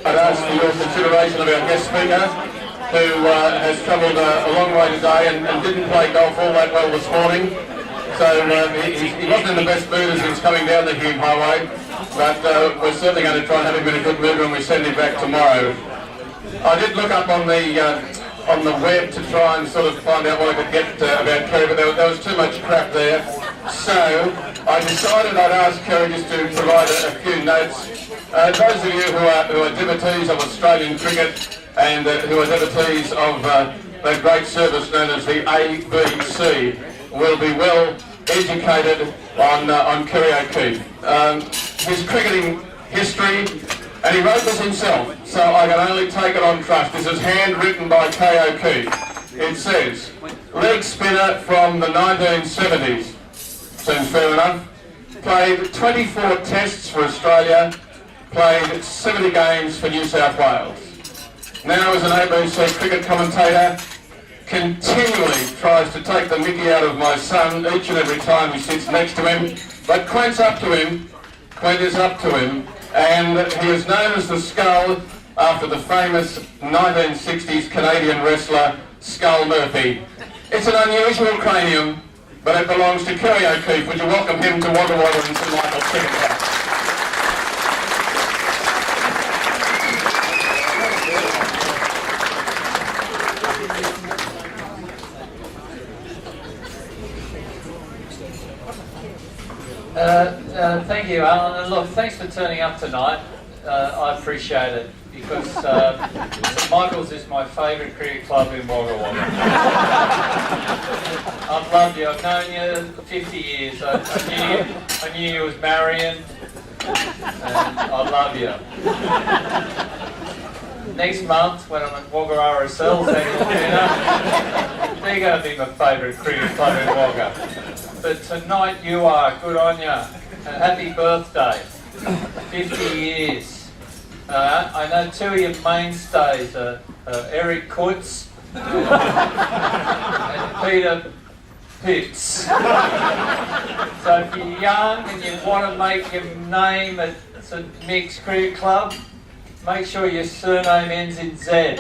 I'd ask for your consideration of our guest speaker, who has travelled a long way today and didn't play golf all that well this morning. So he wasn't in the best mood as he was coming down the Hume Highway, but we're certainly going to try and have him in a good mood when we send him back tomorrow. I did look up on the web to try and sort of find out what I could get about Kerry, but there was too much crap there. So I decided I'd ask Kerry just to provide a few notes. Those of you who are devotees of Australian cricket and who are devotees of the great service known as the ABC will be well educated on Kerry O'Keefe. His cricketing history, and he wrote this himself, so I can only take it on trust. This is handwritten by K. O'Keefe. It says, leg spinner from the 1970s. Seems fair enough. Played 24 tests for Australia, played 70 games for New South Wales. Now as an ABC cricket commentator, continually tries to take the mickey out of my son each and every time he sits next to him, but Quent's up to him. Quent is up to him, and he is known as the Skull after the famous 1960s Canadian wrestler Skull Murphy. It's an unusual cranium, but it belongs to Kerry O'Keefe. Would you welcome him to Wagga Wagga and St Michael's Cricket Club? Thank you, Alan, and look, thanks for turning up tonight. I appreciate it, because St Michael's is my favourite cricket club in Wagga Wagga. I've loved you. I've known you for 50 years. I knew you was marrying, and I love you. Next month, when I'm at Wagga RSL's annual dinner, they're going to be my favourite cricket club in Wagga. But tonight you are. Good on you. And happy birthday. 50 years. I know two of your mainstays are Eric Kutz and Peter Pitts. So if you're young and you want to make your name at St Mick's Cricket Club, make sure your surname ends in Z.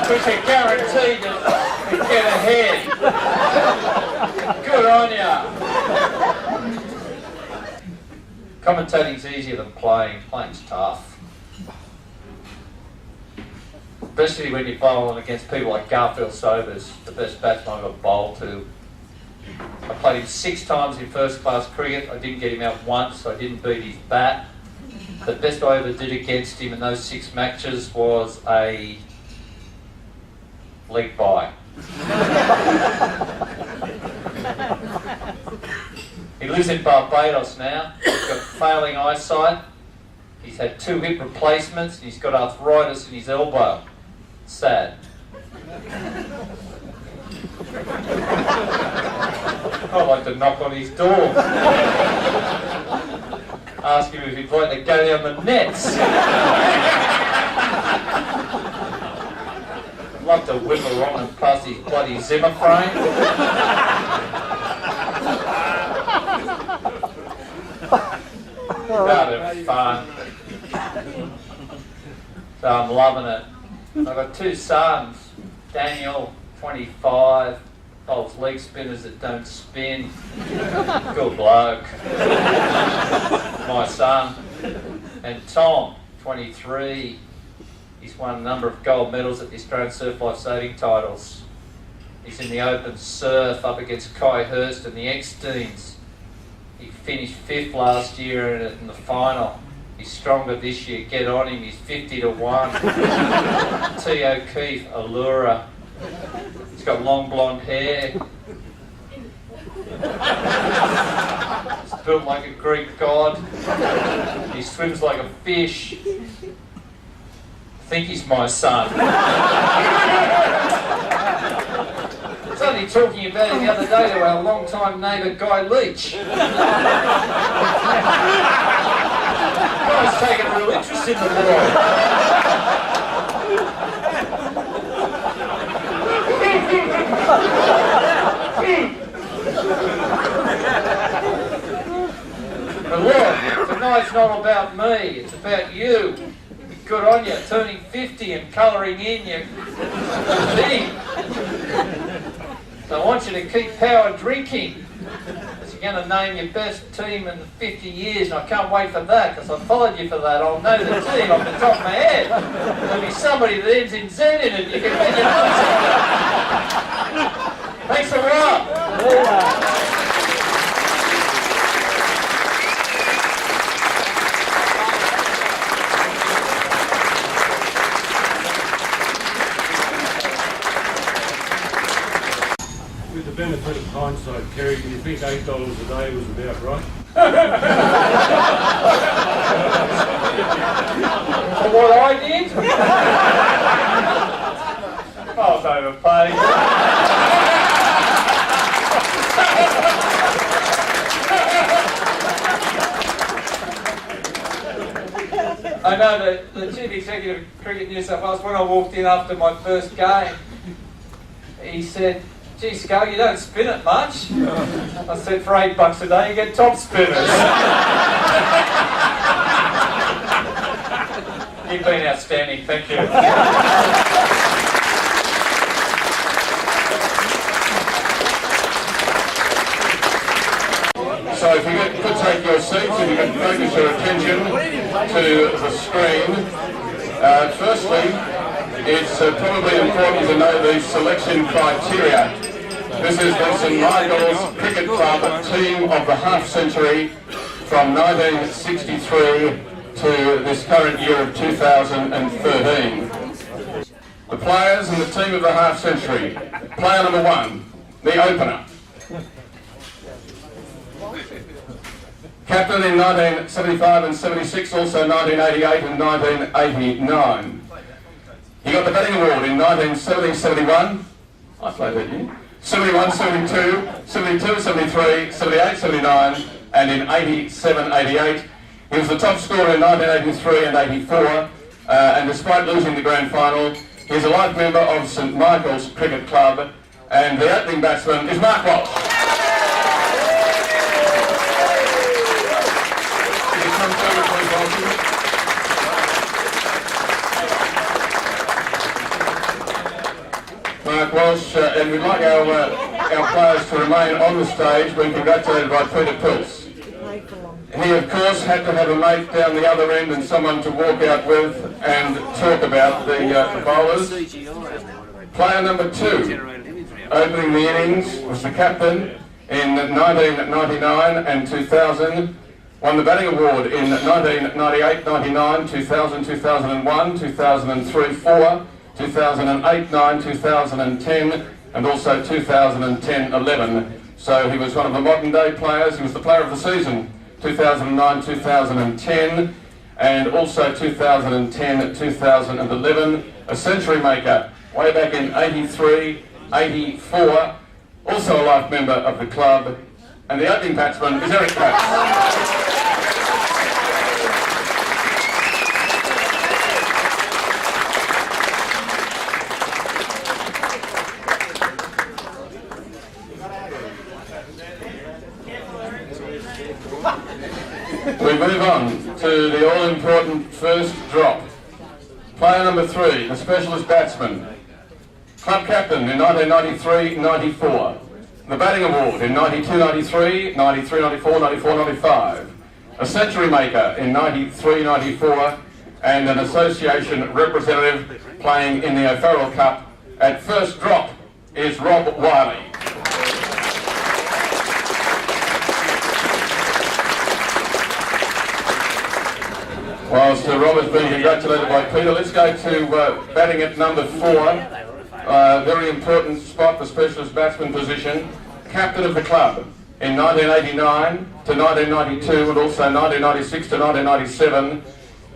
Which are guaranteed to get ahead. Good on ya. Commentating's easier than playing. Playing's tough. Especially when you're bowling against people like Garfield Sobers, the best batsman I've ever bowled to. I played him 6 times in first class cricket. I didn't get him out once, so I didn't beat his bat. The best I ever did against him in those 6 matches was a leg bye. He lives in Barbados now. He's got failing eyesight. He's had 2 hip replacements and he's got arthritis in his elbow. Sad. I'd like to knock on his door. Ask him if he'd like to go down the nets. I'd love to whip along and pass his bloody Zimmer frame. That'd be fun. So I'm loving it. I've got 2 sons. Daniel, 25, holds leg spinners that don't spin. Good bloke. My son. And Tom, 23. He's won a number of gold medals at the Australian Surf Life Saving titles. He's in the open surf up against Kai Hurst and the X-Teens. He finished 5th last year in the final. He's stronger this year. Get on him. He's 50 to 1. T. O'Keefe, Allura. He's got long blonde hair. He's built like a Greek god. He swims like a fish. I think he's my son. I was only talking about it the other day to our long-time neighbour Guy Leach. Guy's taken a real interest in the boy. But look, tonight's not about me, it's about you. Good on you, turning 50 and colouring in your thing. So I want you to keep power drinking. You're going to name your best team in the 50 years, and I can't wait for that, because I followed you for that. I'll know the team off the top of my head. There'll be somebody that ends in Z in it. You can bet your nuts on it. Thanks a lot. With the benefit of hindsight, Kerry, do you think $8 a day was about right? For what I did? I was overpaid. I know the Chief Executive of Cricket New South Wales, when I walked in after my first game, he said, "Gee, Sco, you don't spin it much." I said, "For $8 a day, you get top spinners." You've been outstanding, thank you. So if you could take your seats and you can focus your attention to the screen. Firstly, it's probably important to know the selection criteria. This is the St Michael's Cricket Club team of the half-century from 1963 to this current year of 2013. The players and the team of the half-century. Player number 1, the opener. Captain in 1975 and 76, also 1988 and 1989. He got the batting award in 1970-71. I played that year. 71, 72, 72, 73, 78, 79, and in 87, 88. He was the top scorer in 1983 and 84, and despite losing the grand final, he is a life member of St Michael's Cricket Club, and the opening batsman is Mark Walsh. Can you come forward, please, Walsh? Mark Walsh, and we'd like our players to remain on the stage when congratulated by Peter Pills. He, of course, had to have a mate down the other end and someone to walk out with and talk about the bowlers. Player number 2, opening the innings, was the captain in 1999 and 2000, won the batting award in 1998, 99, 2000, 2001, 2003, 4, 2008, 9, 2010, and also 2010, 11. So he was one of the modern day players. He was the player of the season, 2009, 2010, and also 2010, 2011. A century maker way back in 83, 84. Also a life member of the club. And the opening batsman is Eric Pratt. We move on to the all-important first drop. Player number 3, the specialist batsman. Club captain in 1993-94. The batting award in 92-93, 93-94, 94-95. A century maker in 93-94 and an association representative playing in the O'Farrell Cup. At first drop is Rob Wiley. Whilst Rob has been congratulated by Peter, let's go to batting at number 4. Very important spot, the specialist batsman position. Captain of the club in 1989 to 1992 and also 1996 to 1997.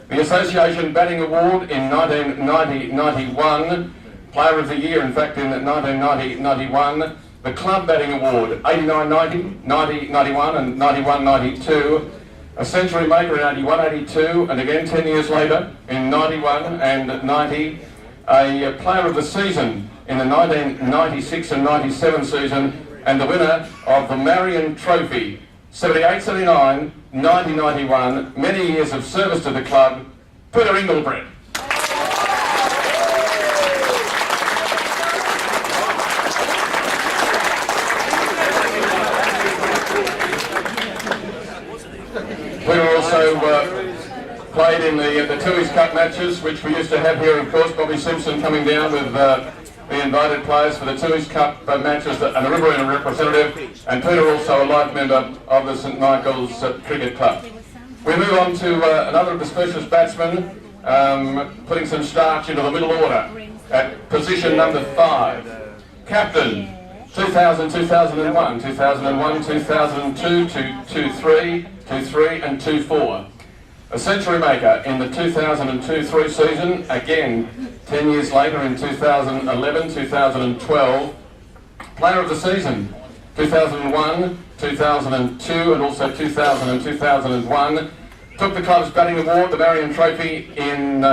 The Association Batting Award in 1990-91. Player of the Year, in fact, in 1990-91. The Club Batting Award, 89-90, 90-91 and 91-92. A century maker in 81-82 and again 10 years later in 91 and 90. A Player of the Season in the 1996 and 97 season and the winner of the Marion Trophy 78, 79, 90, 91, many years of service to the club, Peter Inglebrett. Peter also played in the Tooheys Cup matches, which we used to have here, of course. Bobby Simpson coming down with the invited players for the Tooheys Cup matches and a Riverina representative, and Peter also a life member of the St Michael's Cricket Club. We move on to another of the specialist batsmen, putting some starch into the middle order at position number 5. Captain, 2000, 2001, 2001, 2002, 2-3, 2-3 and 2-4. A century maker in the 2002-3 season, again 10 years later in 2011, 2012. Player of the season, 2001, 2002 and also 2000 and 2001. Took the club's batting award, the Marion Trophy, in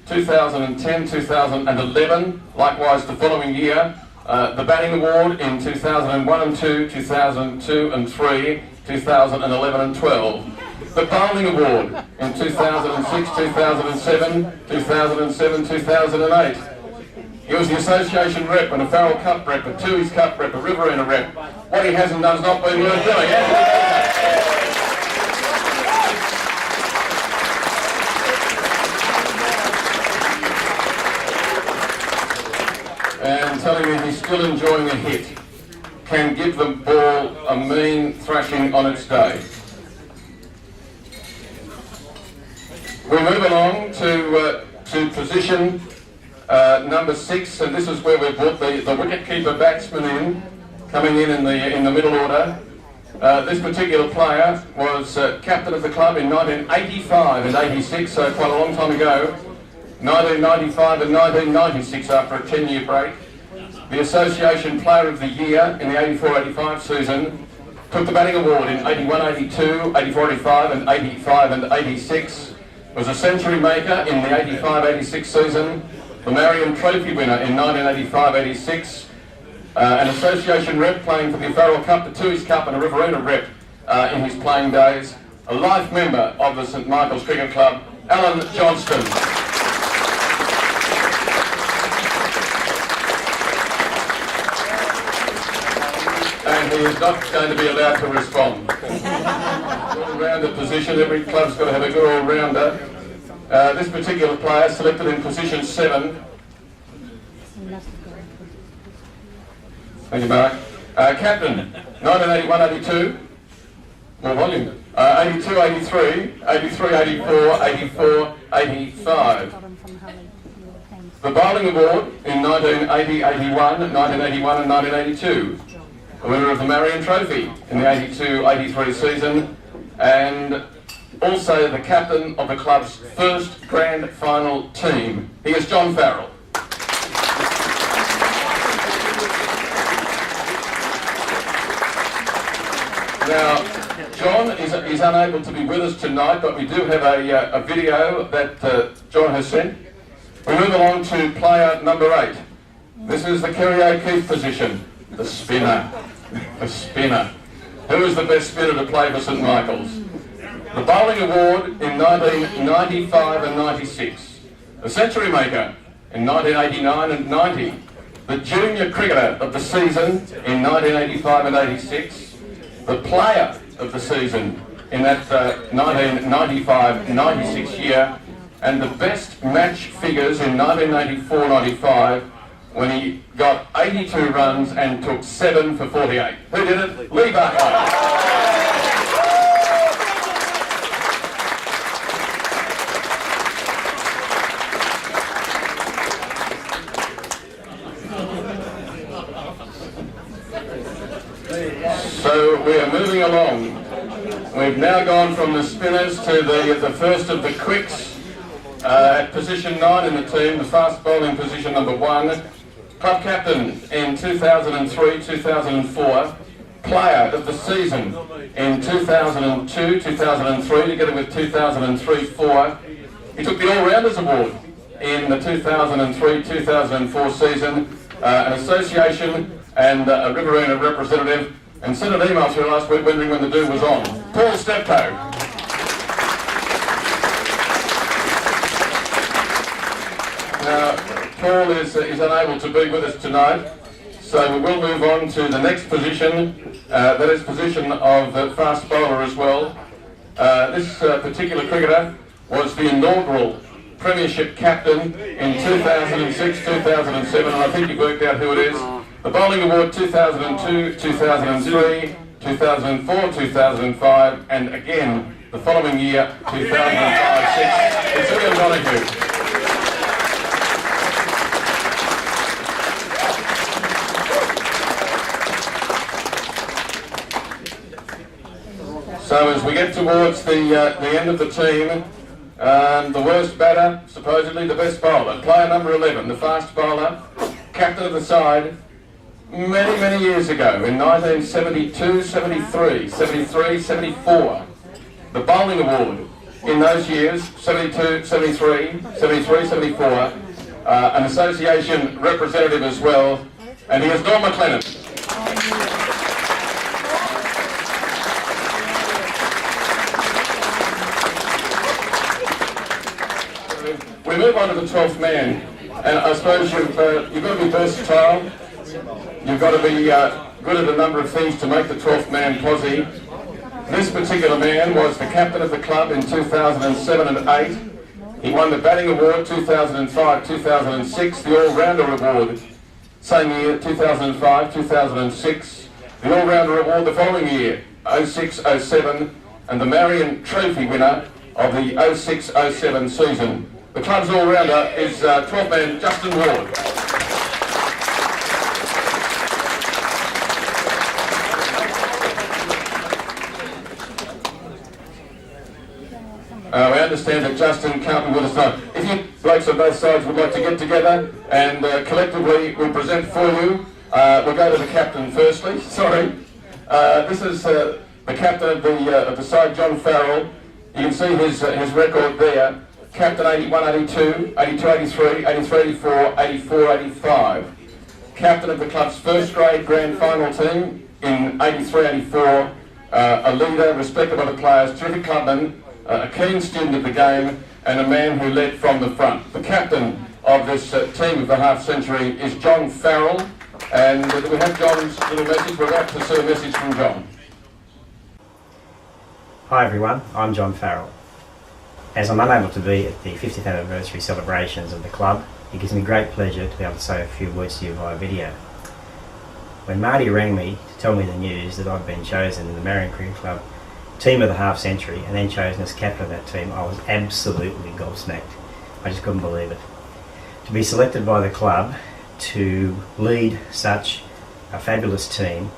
2010, 2011. Likewise the following year, the batting award in 2001 and 2, 2002 and 3, 2011 and 12. The bowling award in 2006, 2007, 2007, 2008. He was the association rep and a Farrell Cup rep, a Tooheys Cup rep, a Riverina rep. What he hasn't done has not been worth doing. And telling me he's still enjoying a hit. Can give the ball a mean thrashing on its day. We move along to position number 6, and this is where we brought the wicket-keeper batsman in, coming in the middle order. This particular player was captain of the club in 1985 and 86, so quite a long time ago. 1995 and 1996 after a 10-year break. The Association Player of the Year in the 84-85 season. Took the batting award in 81-82, 84-85 and 85 and 86. Was a century maker in the 85-86 season, the Marion Trophy winner in 1985-86, an association rep playing for the Farrell Cup, the Tooheys Cup and a Riverina rep in his playing days, a life member of the St Michael's Cricket Club, Alan Johnston. And he is not going to be allowed to respond. All-rounder position, every club's got to have a good all-rounder. This particular player selected in position 7. Thank you, Mark. Captain, 1981-82, more volume. 82-83, 83-84, 84-85. The bowling award in 1980-81, 1981 and 1982. The winner of the Marion Trophy in the 82-83 season, and also the captain of the club's first grand final team. He is John Farrell. Now, John is unable to be with us tonight, but we do have a video that John has sent. We move along to player number 8. This is the Kerry O'Keefe position, the spinner. The spinner. Who is the best spinner to play for St Michael's? The bowling award in 1995 and 96. The century maker in 1989 and 90. The junior cricketer of the season in 1985 and 86. The player of the season in that 1995-96 year. And the best match figures in 1994-95 when he got 82 runs and took 7 for 48. Who did it? Lee Barker. So we are moving along. We've now gone from the spinners to the first of the quicks. At position 9 in the team, the fast bowling position number 1. Club captain in 2003-2004. Player of the season in 2002-2003, together with 2003-04. He took the All-Rounders Award in the 2003-2004 season, an association and a Riverina representative, and sent an email through last week wondering when the do was on. Paul Steptoe. Now, Paul is unable to be with us tonight, so we will move on to the next position, that is position of fast bowler as well. This particular cricketer was the inaugural Premiership captain in 2006, 2007, and I think you've worked out who it is. The Bowling Award 2002, 2003, 2004, 2005, and again the following year, 2005-06. It's Ian Donahue. So as we get towards the end of the team, the worst batter, supposedly the best bowler, player number 11, the fast bowler, captain of the side, many years ago, in 1972, 73, 73, 74. The Bowling Award in those years, 72, 73, 73, 74, an association representative as well, and he is Don McLennan. We move on to the 12th man, and I suppose you've got to be versatile, you've got to be good at a number of things to make the 12th man posse. This particular man was the captain of the club in 2007 and 8. He won the batting award 2005, 2006, the all-rounder award same year, 2005, 2006, the all-rounder award the following year, 06, 07, and the Marion Trophy winner of the 06, 07 season. The club's all-rounder is 12th man Justin Ward. We understand that Justin can't be with us now. If you blokes on both sides would like to get together and collectively we present for you, we'll go to the captain firstly. Sorry. This is the captain of the side, John Farrell. You can see his record there. Captain 81, 82, 82, 83, 83, 84, 84, 85. Captain of the club's first grade grand final team in 83, 84. A leader, respected by the players, terrific clubman, a keen student of the game, and a man who led from the front. The captain of this team of the half century is John Farrell, and we have John's little message. We're about to see a message from John. Hi everyone, I'm John Farrell. As I'm unable to be at the 50th anniversary celebrations of the club, it gives me great pleasure to be able to say a few words to you via video. When Marty rang me to tell me the news that I'd been chosen in the Marion Cricket Club team of the half century and then chosen as captain of that team, I was absolutely gobsmacked. I just couldn't believe it. To be selected by the club to lead such a fabulous team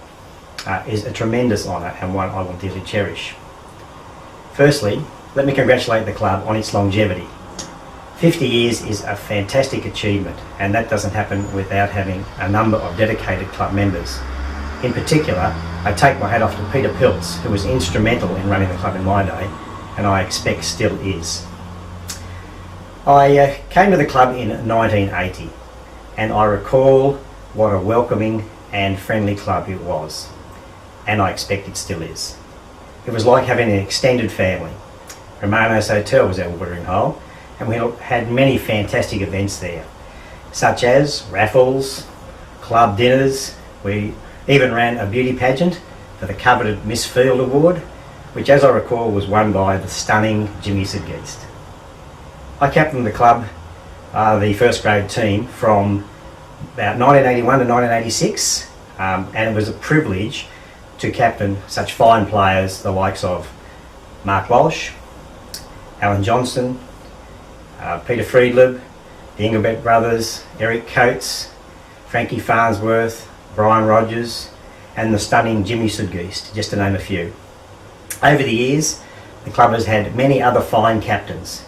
is a tremendous honour and one I will dearly cherish. Firstly, let me congratulate the club on its longevity. 50 years is a fantastic achievement, and that doesn't happen without having a number of dedicated club members. In particular, I take my hat off to Peter Piltz, who was instrumental in running the club in my day, and I expect still is. I came to the club in 1980, and I recall what a welcoming and friendly club it was, and I expect it still is. It was like having an extended family. Romano's Hotel was our watering hole, and we had many fantastic events there, such as raffles, club dinners. We even ran a beauty pageant for the coveted Miss Field Award, which, as I recall, was won by the stunning Jimmy Sidgeist. I captained the club, the first grade team, from about 1981 to 1986, and it was a privilege to captain such fine players, the likes of Mark Walsh, Alan Johnston, Peter Friedlib, the Engelbert brothers, Eric Coates, Frankie Farnsworth, Brian Rogers, and the stunning Jimmy Sidgeist, just to name a few. Over the years, the club has had many other fine captains,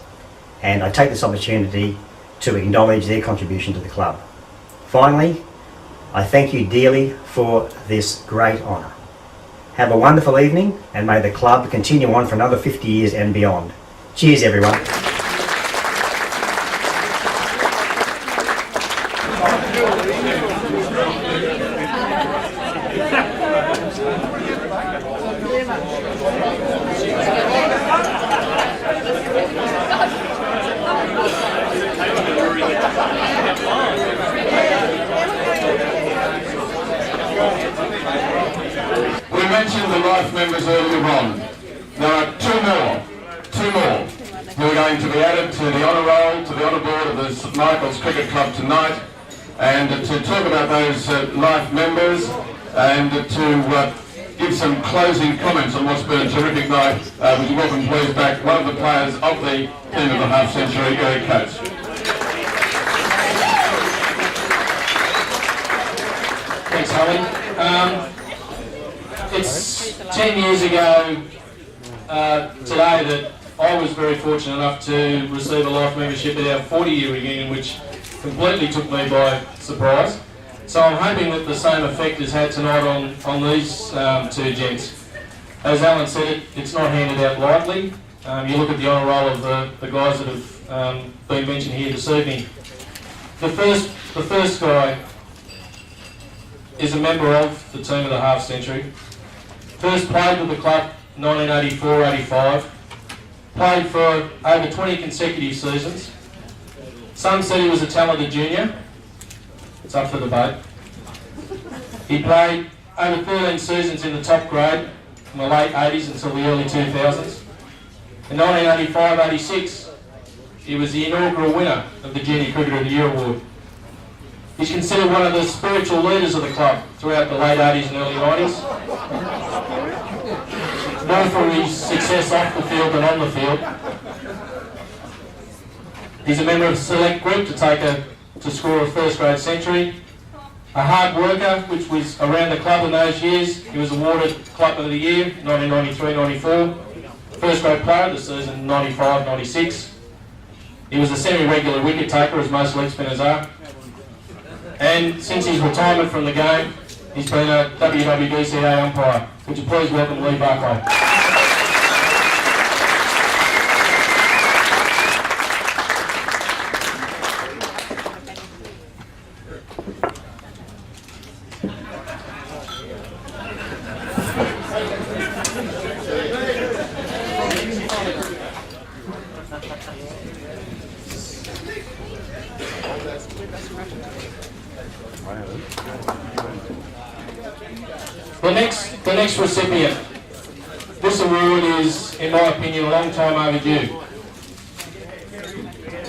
and I take this opportunity to acknowledge their contribution to the club. Finally, I thank you dearly for this great honour. Have a wonderful evening, and may the club continue on for another 50 years and beyond. Cheers, everyone. We mentioned the life members earlier on. There are two more who are going to be added to the honour roll, to the honour board of the St Michael's Cricket Club tonight. And to talk about those life members and to give some closing comments on what's been a terrific night, would you welcome please back one of the players of the team of the half century, Eric Coates. Thanks, Holly. It's 10 years ago today that I was very fortunate enough to receive a life membership at our 40-year reunion, which completely took me by surprise. So I'm hoping that the same effect is had tonight on these two gents. As Alan said, it's not handed out lightly. You look at the honour roll of the guys that have been mentioned here this evening. The first guy is a member of the team of the half century. First played with the club 1984-85. Played for over 20 consecutive seasons. Some said he was a talented junior. It's up for debate. He played over 13 seasons in the top grade from the late 80s until the early 2000s. In 1985-86, he was the inaugural winner of the Junior Cricketer of the Year award. He's considered one of the spiritual leaders of the club throughout the late 80s and early 90s. More for his success off the field than on the field. He's a member of a select group to score a first grade century. A hard worker, which was around the club in those years. He was awarded Club of the Year 1993-94. First grade player of the season 95-96. He was a semi-regular wicket taker, as most leg spinners are. And since his retirement from the game, he's been a WWDCA umpire. Would you please welcome Lee Barclay? The next recipient. This award is, in my opinion, a long time overdue.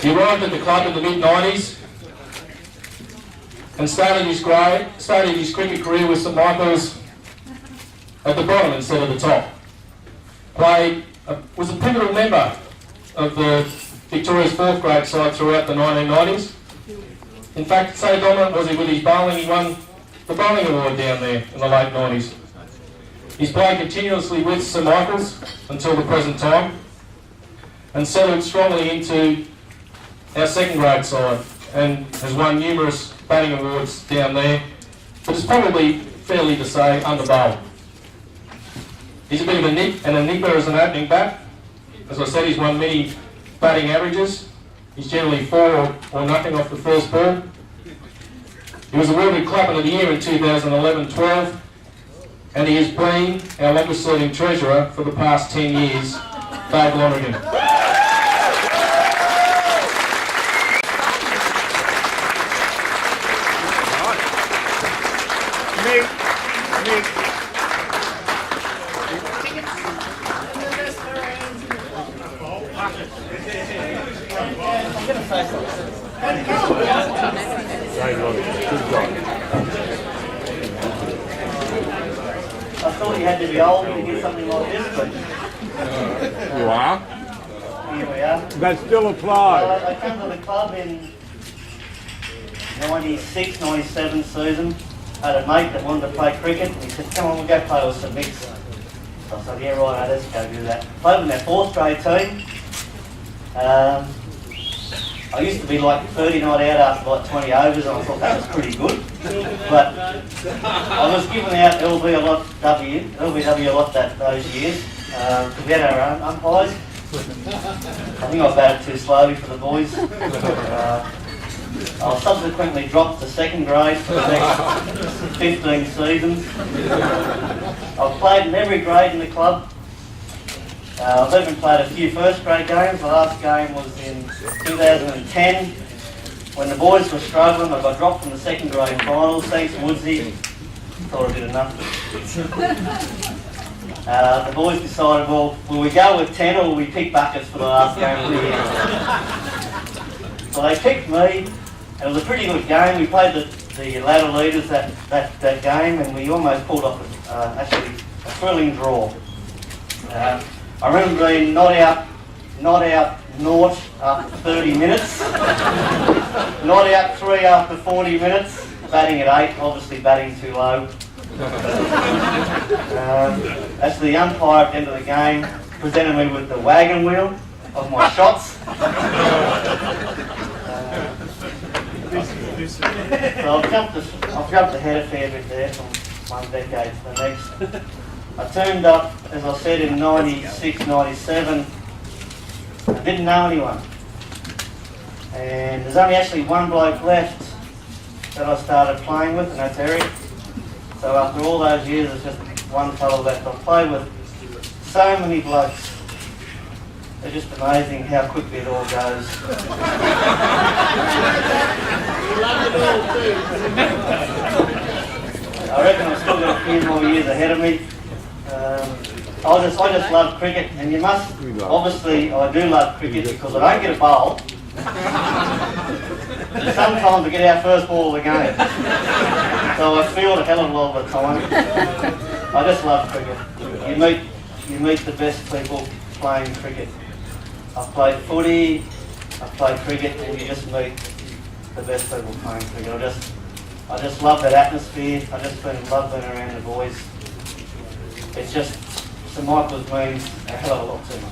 He arrived at the club in the mid-90s and started his cricket career with St Michael's at the bottom instead of the top. Was a pivotal member of the Victoria's fourth grade side throughout the 1990s. In fact, so dominant was he with his bowling, he won the bowling award down there in the late 90s. He's played continuously with St Michael's until the present time and settled strongly into our second grade side and has won numerous batting awards down there, but is probably fairly to say under-bowled. He's a bit of an enigma as an opening bat. As I said, he's won many batting averages. He's generally 4 or nothing off the first ball. He was awarded Clubman of the Year in 2011-12, and he has been our longest serving treasurer for the past 10 years, Dave Lonergan. I thought you had to be old to get something like this, but You are? here we are. That still applies. I came to the club in 96, 97 season. I had a mate that wanted to play cricket. He said, come on, we'll go play with some mix. So I said, yeah, right, let's go do that. Played with our fourth grade team. I used to be like 30 not out after like 20 overs, and I thought that was pretty good. But I was giving out LBW a lot those years. We had our own umpires. I think I batted too slowly for the boys. I was subsequently dropped to second grade for the next 15 seasons. I've played in every grade in the club. I've even played a few first grade games. The last game was in 2010 when the boys were struggling. I got dropped from the second grade finals. Thanks Woodsy. Thought I did enough. The boys decided, well, will we go with 10 or will we pick buckets for the last game of the year? So they picked me, and it was a pretty good game. We played the ladder leaders that game, and we almost pulled off actually a thrilling draw. I remember being not out naught after 30 minutes, not out 3 after 40 minutes, batting at 8, obviously batting too low. Actually, the umpire at the end of the game presented me with the wagon wheel of my shots. So I've jumped ahead a fair bit there from one decade to the next. I turned up, as I said, in 96, 97. I didn't know anyone. And there's only actually one bloke left that I started playing with, and that's Eric. So after all those years, there's just one fellow left. I've played with so many blokes. It's just amazing how quickly it all goes. I reckon I've still got a few more years ahead of me. I just love cricket, and you must, obviously I do love cricket because I don't get a bowl. Sometimes I get our first ball of the game. So I field a hell of a lot of the time. I just love cricket. You meet the best people playing cricket. I've played footy, I've played cricket, and you just meet the best people playing cricket. I just love that atmosphere. I just love being around the boys. It's just, St Michael's means a hell of a lot to me.